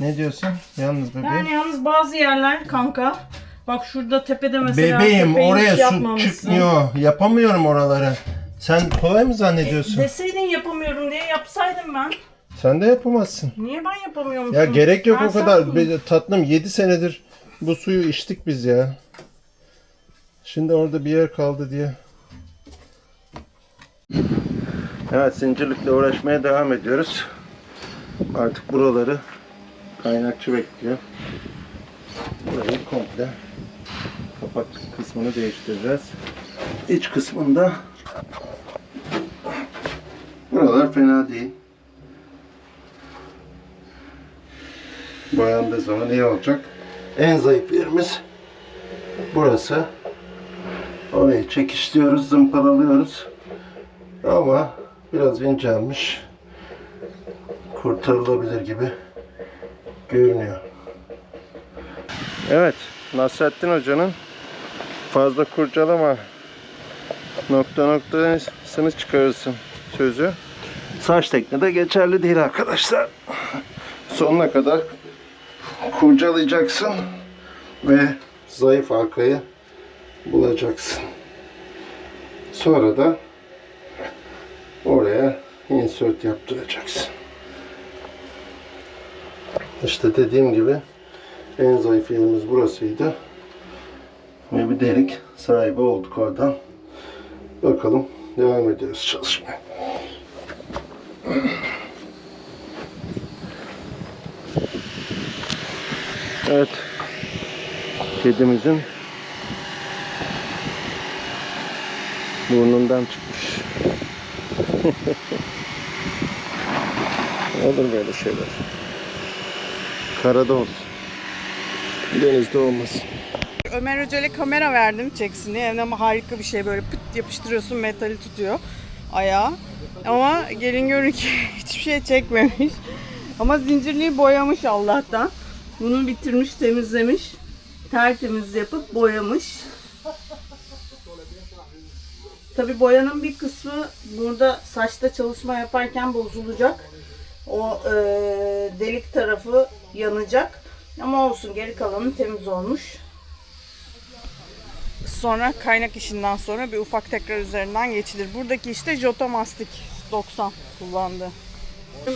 [SPEAKER 2] ne diyorsun? Yalnız bebeğim.
[SPEAKER 1] Yani yalnız bazı yerler kanka. Bak şurada tepede mesela.
[SPEAKER 2] Bebeğim
[SPEAKER 1] tepeyi hiç
[SPEAKER 2] oraya su
[SPEAKER 1] yapmamışsın.
[SPEAKER 2] çıkmıyor. Yapamıyorum oraları. Sen kolay mı zannediyorsun?
[SPEAKER 1] Deseydin yapamıyorum diye yapsaydım ben.
[SPEAKER 2] Sen de yapamazsın.
[SPEAKER 1] Niye ben yapamıyormuşum?
[SPEAKER 2] Ya gerek yok
[SPEAKER 1] Ben
[SPEAKER 2] o kadar.
[SPEAKER 1] sattım.
[SPEAKER 2] Tatlım 7 senedir bu suyu içtik biz ya. Şimdi orada bir yer kaldı diye. Evet zincirlikle uğraşmaya devam ediyoruz. Artık buraları kaynakçı bekliyor. Burayı komple kapak kısmını değiştireceğiz. İç kısmında buralar fena değil. Boyandığı zaman iyi olacak. En zayıf yerimiz burası. Orayı çekişliyoruz, zımparalıyoruz. Ama biraz incelmiş. Kurtarılabilir gibi görünüyor. Evet, Nasrettin Hoca'nın fazla kurcalama noktasını çıkarırsın sözü. Saç tekniği geçerli değil arkadaşlar. Sonuna kadar kurcalayacaksın ve zayıf halkayı bulacaksın. Sonra da oraya insert yaptıracaksın. İşte dediğim gibi en zayıf yerimiz burasıydı. Ve bir delik sahibi olduk oradan. Bakalım devam ediyoruz çalışmaya. Evet. Kedimizin burnundan çıkmış. Olur böyle şeyler. Karada olsun. Denizde olmasın.
[SPEAKER 1] Ömer Hoca'ya kamera verdim çeksin diye. Ama harika bir şey böyle pıt yapıştırıyorsun metali tutuyor ayağa. Ama gelin görün ki hiçbir şey çekmemiş. Ama zincirliği boyamış Allah'tan. Bunu bitirmiş, temizlemiş. Tertemiz yapıp boyamış. Tabii boyanın bir kısmı burada saçta çalışma yaparken bozulacak. O delik tarafı yanacak. Ama olsun geri kalanı temiz olmuş. Sonra kaynak işinden sonra bir ufak tekrar üzerinden geçilir. Buradaki işte Jotomastik 90 kullandı.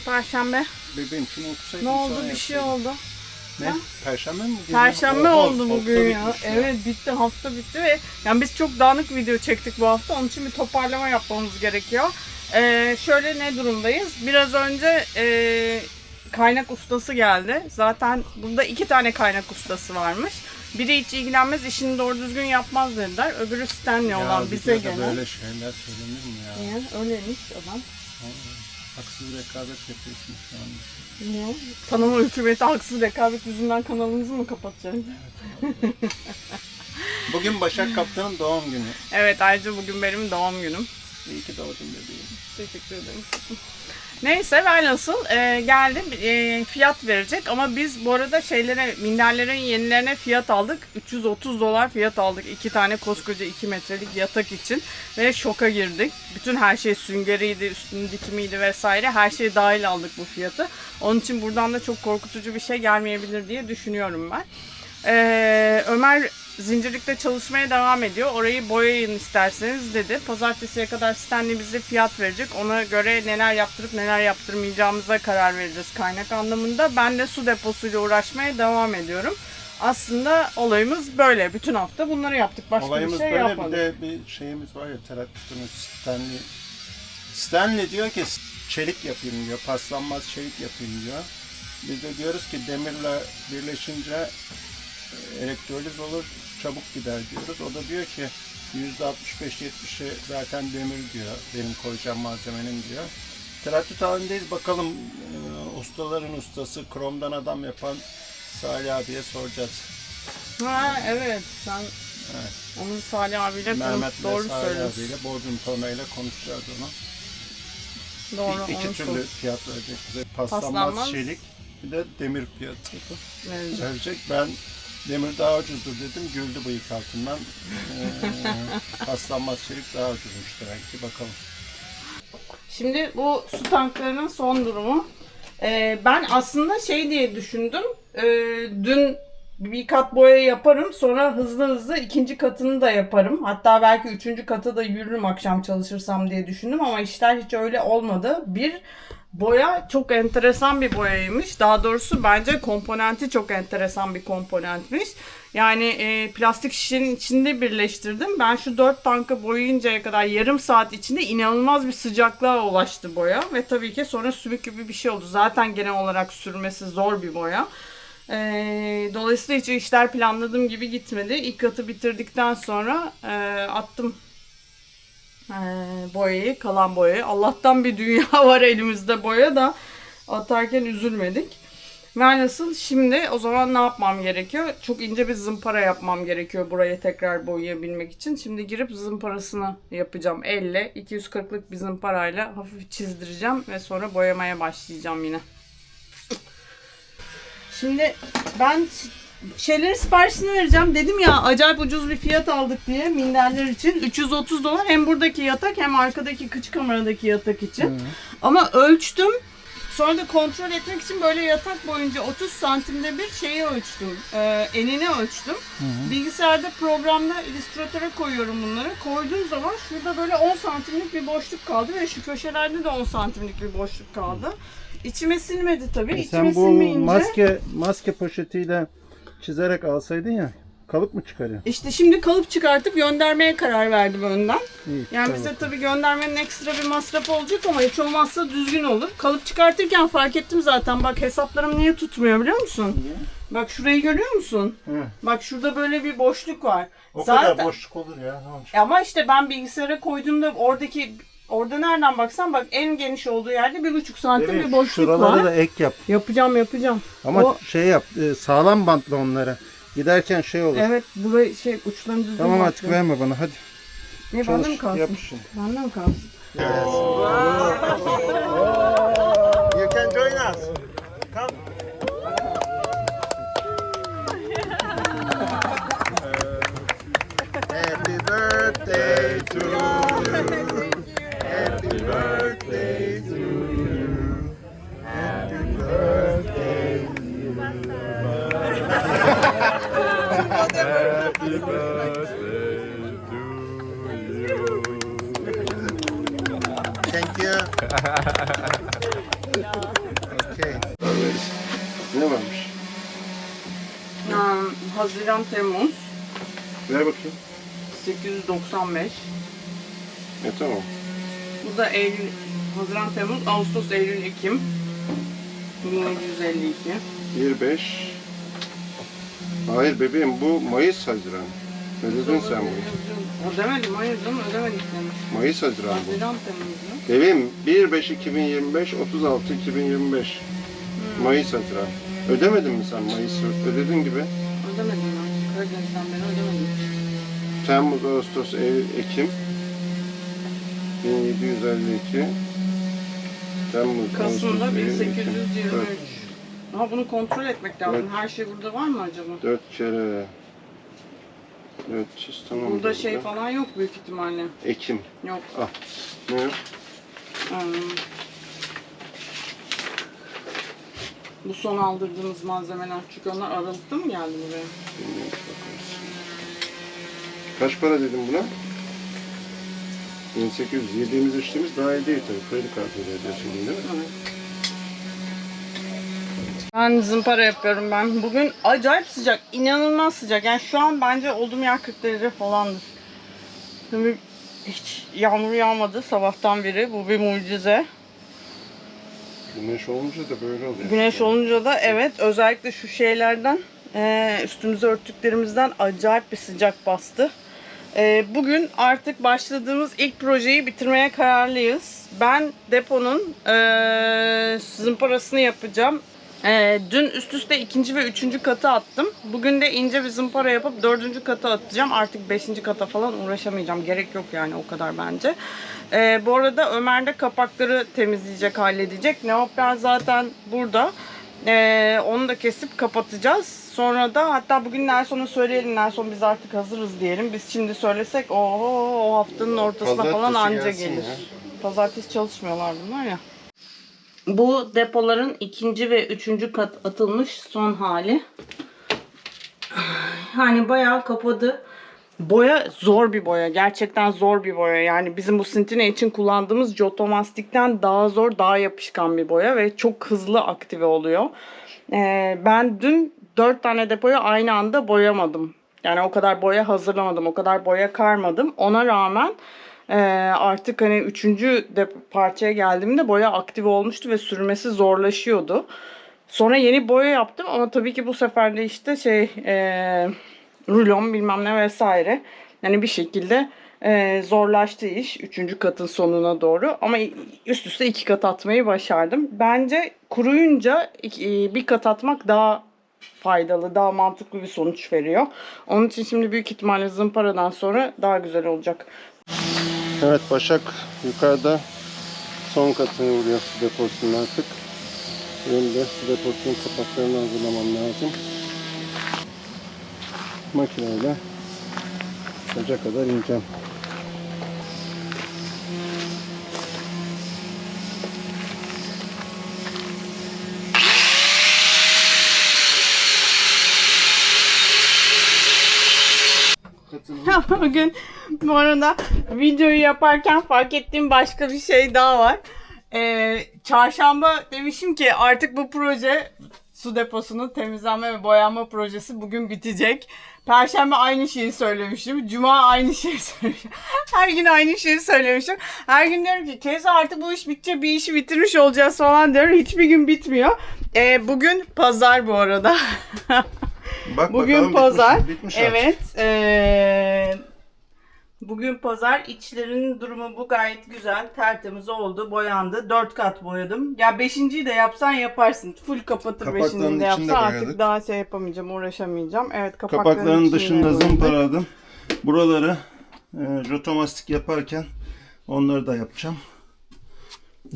[SPEAKER 1] Perşembe.
[SPEAKER 2] Bebeğim şunu okusaydın.
[SPEAKER 1] Ne oldu? Bir şey oldu.
[SPEAKER 2] Ne? Perşembe mi?
[SPEAKER 1] Perşembe
[SPEAKER 2] Oha,
[SPEAKER 1] oldu
[SPEAKER 2] hafta
[SPEAKER 1] bugün ya.
[SPEAKER 2] bitmiş
[SPEAKER 1] Evet bitti, hafta bitti ve yani biz çok dağınık video çektik bu hafta. Onun için bir toparlama yapmamız gerekiyor. Şöyle ne durumdayız? Biraz önce kaynak ustası geldi. Zaten burada 2 tane kaynak ustası varmış. Biri hiç ilgilenmez, işini doğru düzgün yapmaz dediler. Öbürü Stanley olan bize gelen.
[SPEAKER 2] Böyle şeyler söylenir mi ya?
[SPEAKER 1] Niye? Öyleymiş adam.
[SPEAKER 2] Haksız rekabet yapıyorsun şu anda.
[SPEAKER 1] Niye? Tanıma hükümeti haksız rekabet yüzünden kanalımızı mı kapatacak?
[SPEAKER 2] Bugün Başak Kaptan'ın doğum günü.
[SPEAKER 1] Evet, ayrıca bugün benim doğum günüm.
[SPEAKER 2] İyi ki doğdun bebeğim.
[SPEAKER 1] Teşekkür ederim. Neyse velhasıl geldi fiyat verecek ama biz bu arada minderlerin yenilerine fiyat aldık. $330 fiyat aldık. 2 tane koskoca 2 metrelik yatak için ve şoka girdik. Bütün her şey süngeriydi, üstünün dikimiydi vesaire. Her şey dahil aldık bu fiyatı. Onun için buradan da çok korkutucu bir şey gelmeyebilir diye düşünüyorum ben. Ömer Zincirlik'te çalışmaya devam ediyor. Orayı boyayın isterseniz dedi. Pazartesiye kadar Stanley bize fiyat verecek. Ona göre neler yaptırıp neler yaptırmayacağımıza karar vereceğiz kaynak anlamında. Ben de su deposuyla uğraşmaya devam ediyorum. Aslında olayımız böyle. Bütün hafta bunları yaptık. Başka
[SPEAKER 2] Olayımız
[SPEAKER 1] bir şey
[SPEAKER 2] böyle.
[SPEAKER 1] yapmadık.
[SPEAKER 2] Bir de bir şeyimiz var ya, traktörümüz Stanley. Stanley diyor ki çelik yapayım diyor. Paslanmaz çelik yapayım diyor. Biz de diyoruz ki demirle birleşince elektroliz olur, çabuk gider diyoruz. O da diyor ki %65-70'i zaten demir diyor. Benim koyacağım malzemenin diyor. Tereddüt halindeyiz. Bakalım ustaların ustası, kromdan adam yapan Salih abiye soracağız.
[SPEAKER 1] Ha evet. Sen
[SPEAKER 2] Evet.
[SPEAKER 1] onu Salih abiyle konuş.
[SPEAKER 2] Mehmet'le
[SPEAKER 1] Doğru
[SPEAKER 2] Salih
[SPEAKER 1] söylüyorsun.
[SPEAKER 2] abiyle, Bodrum tonayla konuşacağız onu.
[SPEAKER 1] Doğru.
[SPEAKER 2] İki
[SPEAKER 1] onu
[SPEAKER 2] türlü
[SPEAKER 1] sor.
[SPEAKER 2] fiyat verecek bize. Paslanmaz
[SPEAKER 1] Paslanmaz.
[SPEAKER 2] çelik, bir de demir fiyatı
[SPEAKER 1] Verecek.
[SPEAKER 2] verecek. Ben demir daha ucuzdur dedim. Güldü bıyık altından. Paslanmaz çelik daha ucuzmuş demek ki. Bakalım.
[SPEAKER 1] Şimdi bu su tanklarının son durumu. Ben aslında şey diye düşündüm. Dün bir kat boya yaparım. Sonra hızlı hızlı ikinci katını da yaparım. Hatta belki üçüncü katı da yürürüm akşam çalışırsam diye düşündüm. Ama işler hiç öyle olmadı. Boya çok enteresan bir boyaymış. Daha doğrusu bence komponenti çok enteresan bir komponentmiş. Yani plastik şişenin içinde birleştirdim. Ben şu 4 tankı boyayıncaya kadar yarım saat içinde inanılmaz bir sıcaklığa ulaştı boya. Ve tabii ki sonra sümük gibi bir şey oldu. Zaten genel olarak sürmesi zor bir boya. Dolayısıyla hiç işler planladığım gibi gitmedi. İlk katı bitirdikten sonra attım boyayı, kalan boyayı. Allah'tan bir dünya var elimizde boya da atarken üzülmedik. Ve nasıl şimdi o zaman ne yapmam gerekiyor? Çok ince bir zımpara yapmam gerekiyor burayı tekrar boyayabilmek için. Şimdi girip zımparasını yapacağım. Elle 240'lık bir zımparayla hafif çizdireceğim ve sonra boyamaya başlayacağım yine. Şimdi ben şeyleri siparişini vereceğim. Dedim ya acayip ucuz bir fiyat aldık diye minderler için. $330 hem buradaki yatak hem arkadaki kıç kameradaki yatak için. Ama ölçtüm. Sonra da kontrol etmek için böyle yatak boyunca 30 santimde bir şeyi ölçtüm. Enini ölçtüm. Bilgisayarda programda illüstratöre koyuyorum bunları. Koyduğum zaman şurada böyle 10 santimlik bir boşluk kaldı ve şu köşelerde de 10 santimlik bir boşluk kaldı. İçime sinmedi tabii. İçime
[SPEAKER 2] Sen bu
[SPEAKER 1] sinmeyince...
[SPEAKER 2] maske poşetiyle çizerek alsaydın ya, kalıp mı çıkarıyor?
[SPEAKER 1] İşte şimdi kalıp çıkartıp göndermeye karar verdim önden.
[SPEAKER 2] İyi,
[SPEAKER 1] Yani
[SPEAKER 2] tamam.
[SPEAKER 1] bize tabii göndermenin ekstra bir masrafı olacak ama hiç olmazsa düzgün olur. Kalıp çıkartırken fark ettim zaten. Bak hesaplarım niye tutmuyor biliyor musun?
[SPEAKER 2] Niye?
[SPEAKER 1] Bak şurayı görüyor musun?
[SPEAKER 2] Hı.
[SPEAKER 1] Bak şurada böyle bir boşluk var.
[SPEAKER 2] O
[SPEAKER 1] Zaten...
[SPEAKER 2] kadar boşluk olur ya. Ne olacak?
[SPEAKER 1] Ama işte ben bilgisayara koyduğumda orada nereden baksan bak en geniş olduğu yerde 1,5 santim
[SPEAKER 2] Evet,
[SPEAKER 1] bir boşluk
[SPEAKER 2] şuralara
[SPEAKER 1] var.
[SPEAKER 2] da ek yap.
[SPEAKER 1] Yapacağım.
[SPEAKER 2] Ama
[SPEAKER 1] O-
[SPEAKER 2] şey yap, sağlam bantla onları. Giderken şey olur.
[SPEAKER 1] Evet burayı uçlarını düzgün
[SPEAKER 2] Tamam artık
[SPEAKER 1] bantla.
[SPEAKER 2] verme bana hadi.
[SPEAKER 1] Ne bende mi
[SPEAKER 2] Çalış,
[SPEAKER 1] kalsın?
[SPEAKER 2] yap işini.
[SPEAKER 1] Bende mi kalsın?
[SPEAKER 2] You can join us. Come. Happy birthday to you. Happy birthday to you. Happy birthday to you. Happy birthday to you. Thank you. Okay. Ne varmış?
[SPEAKER 1] Haziran Temmuz
[SPEAKER 2] Ver bakayım.
[SPEAKER 1] 895.
[SPEAKER 2] Tamam.
[SPEAKER 1] Bu da Eylül, Haziran Temmuz, Ağustos, Eylül, Ekim 1752.
[SPEAKER 2] 1-5. Hayır bebeğim, bu Mayıs Haziran. Ne dedin sen bunu?
[SPEAKER 1] O demedim, hayır canım ödemedik demiş.
[SPEAKER 2] Mayıs Haziran bu.
[SPEAKER 1] Haziran Temmuz ya.
[SPEAKER 2] Bebeğim 1-5-2025, 36-2025. Mayıs Haziran. Ödemedin mi sen Mayıs'ı? Ödedin gibi.
[SPEAKER 1] Ödemedim ben. Karadeniz'den beri ödemedim.
[SPEAKER 2] Temmuz, Ağustos, Eylül, Ekim. 1752. Temmuz,
[SPEAKER 1] Kasım'da
[SPEAKER 2] Ağustos, Eylül,
[SPEAKER 1] 1823.
[SPEAKER 2] Ekim.
[SPEAKER 1] Ama bunu kontrol etmek lazım.
[SPEAKER 2] Evet.
[SPEAKER 1] Her şey burada var mı acaba?
[SPEAKER 2] 4 kere 400 tamam.
[SPEAKER 1] Burada şey falan yok büyük ihtimalle.
[SPEAKER 2] Ekim.
[SPEAKER 1] Yok.
[SPEAKER 2] Ah. Ne yok?
[SPEAKER 1] Hmm. Bu son aldırdığımız malzemeler. Çünkü onlar Aralık'ta mı geldi buraya?
[SPEAKER 2] Bilmiyorum, bakarız. Kaç para dedim buna? 1800. Yediğimiz içtiğimiz dahil değil tabii. Kredi kartıyla ödüyorsun değil mi?
[SPEAKER 1] Evet. Ben zımpara yapıyorum ben. Bugün acayip sıcak. İnanılmaz sıcak. Yani şu an bence olduğum yer 40 derece falandır. Şimdi hiç yağmur yağmadı sabahtan beri. Bu bir mucize.
[SPEAKER 2] Güneş olunca da böyle oluyor.
[SPEAKER 1] Güneş olunca da evet, özellikle şu şeylerden üstümüze örttüklerimizden acayip bir sıcak bastı. Bugün artık başladığımız ilk projeyi bitirmeye kararlıyız. Ben deponun zımparasını yapacağım. Dün üst üste 2. ve 3. katı attım. Bugün de ince bir zımpara yapıp 4. katı atacağım. Artık 5. kata falan uğraşamayacağım. Gerek yok yani, o kadar bence. Bu arada Ömer de kapakları temizleyecek, halledecek. Neopren zaten burada. Onu da kesip kapatacağız. Sonra da hatta bugün Nelson'a söyleyelim. Nelson biz artık hazırız diyelim. Biz şimdi söylesek o haftanın ortasına falan anca gelir.
[SPEAKER 2] Ya.
[SPEAKER 1] Pazartesi çalışmıyorlar bunlar ya. Bu depoların 2. ve 3. kat atılmış son hali. Yani bayağı kapadı. Boya zor bir boya. Gerçekten zor bir boya. Yani bizim bu Sintine için kullandığımız Jotomastik'ten daha zor, daha yapışkan bir boya ve çok hızlı aktive oluyor. Ben dün 4 tane depoyu aynı anda boyamadım. Yani o kadar boya hazırlamadım, o kadar boya karmadım. Ona rağmen artık hani 3. parçaya geldiğimde boya aktive olmuştu ve sürmesi zorlaşıyordu. Sonra yeni boya yaptım ama tabii ki bu sefer de işte rulon bilmem ne vesaire. Yani bir şekilde zorlaştı iş 3. katın sonuna doğru. Ama üst üste 2 kat atmayı başardım. Bence kuruyunca bir kat atmak daha faydalı, daha mantıklı bir sonuç veriyor. Onun için şimdi büyük ihtimalle zımparadan sonra daha güzel olacak.
[SPEAKER 2] Evet, Başak yukarıda son katını vuruyor su deposunun artık. Benim de su deposunun kapaklarını hazırlamam lazım. Makineyle saca kadar ineceğim.
[SPEAKER 1] Bugün bu arada videoyu yaparken fark ettiğim başka bir şey daha var. Çarşamba demişim ki artık bu proje, su deposunun temizlenme ve boyanma projesi bugün bitecek. Perşembe aynı şeyi söylemişim. Cuma aynı şeyi söylemişim. Her gün aynı şeyi söylemişim. Her gün diyorum ki kesin artık bu iş bitecek, bir işi bitirmiş olacağız falan diyorum. Hiçbir gün bitmiyor. Bugün pazar bu arada.
[SPEAKER 2] Bak
[SPEAKER 1] Bugün
[SPEAKER 2] bakalım,
[SPEAKER 1] pazar.
[SPEAKER 2] bitmiş artık.
[SPEAKER 1] Evet. Bugün pazar. İçlerinin durumu bu, gayet güzel. Tertemiz oldu. Boyandı. 4 kat boyadım. Ya 5.'yi de yapsan yaparsın. Full kapatır
[SPEAKER 2] Kapakların
[SPEAKER 1] 5.'yi de yapsan.
[SPEAKER 2] içinde
[SPEAKER 1] Artık
[SPEAKER 2] boyadık.
[SPEAKER 1] daha şey yapamayacağım. Uğraşamayacağım. Evet,
[SPEAKER 2] Kapakların
[SPEAKER 1] içinde
[SPEAKER 2] dışında
[SPEAKER 1] boyadım.
[SPEAKER 2] zımparaladım. Buraları jotomastik yaparken onları da yapacağım.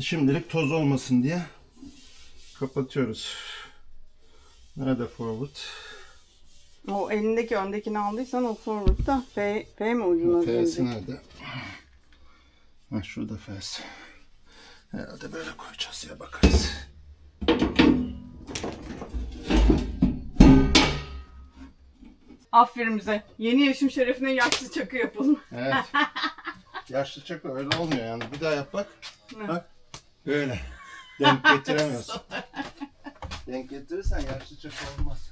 [SPEAKER 2] Şimdilik toz olmasın diye kapatıyoruz. Nerede forward?
[SPEAKER 1] O elindeki öndekini aldıysan o forward'da F mi ucuna
[SPEAKER 2] F'si
[SPEAKER 1] gelecek?
[SPEAKER 2] nerede? Ha, şurada F'si. Herhalde böyle koyacağız ya, bakarız.
[SPEAKER 1] Aferin bize. Yeni yaşım şerefine yaşlı çakı yapalım.
[SPEAKER 2] Evet. Yaşlı çakı öyle olmuyor yani. Bir daha yap bak. Bak. Böyle. Denk getiremiyorsun. Denk getirirsen yaşlı çakı olmaz.